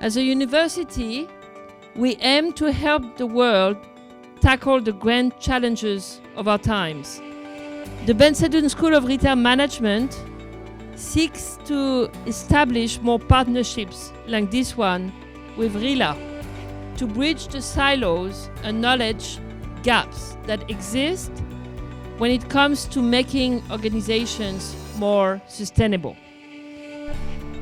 As a university, we aim to help the world tackle the grand challenges of our times. The Ben Sadoun School of Retail Management seeks to establish more partnerships like this one with RILA to bridge the silos and knowledge gaps that exist when it comes to making organizations more sustainable.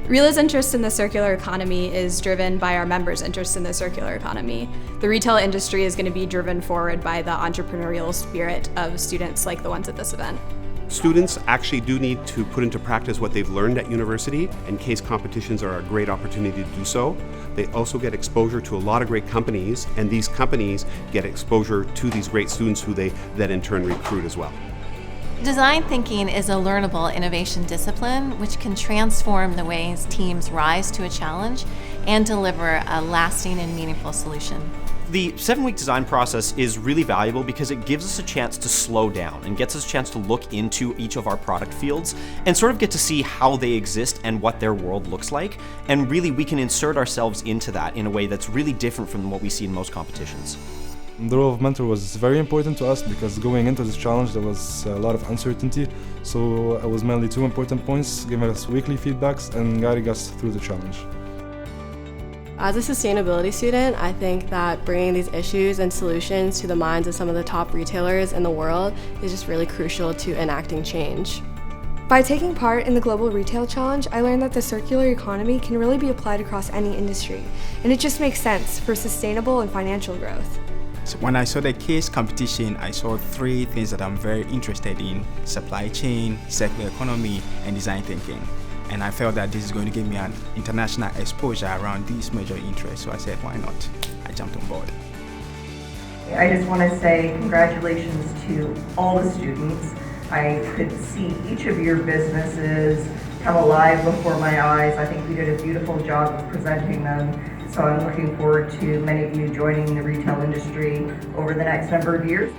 RILA's interest in the circular economy is driven by our members' interest in the circular economy. The retail industry is going to be driven forward by the entrepreneurial spirit of students like the ones at this event. Students actually do need to put into practice what they've learned at university, and case competitions are a great opportunity to do so. They also get exposure to a lot of great companies, and these companies get exposure to these great students who they then in turn recruit as well. Design thinking is a learnable innovation discipline which can transform the ways teams rise to a challenge and deliver a lasting and meaningful solution. The 7-week design process is really valuable because it gives us a chance to slow down and gets us a chance to look into each of our product fields and sort of get to see how they exist and what their world looks like. And really we can insert ourselves into that in a way that's really different from what we see in most competitions. The role of mentor was very important to us because going into this challenge there was a lot of uncertainty, so it was mainly 2 important points: giving us weekly feedbacks and guiding us through the challenge. As a sustainability student, I think that bringing these issues and solutions to the minds of some of the top retailers in the world is just really crucial to enacting change. By taking part in the Global Retail Challenge, I learned that the circular economy can really be applied across any industry, and it just makes sense for sustainable and financial growth. So when I saw the case competition, I saw 3 things that I'm very interested in: supply chain, circular economy, and design thinking. And I felt that this is going to give me an international exposure around these major interests, so I said, why not? I jumped on board. I just want to say congratulations to all the students. I could see each of your businesses come alive before my eyes. I think you did a beautiful job of presenting them. So I'm looking forward to many of you joining the retail industry over the next number of years.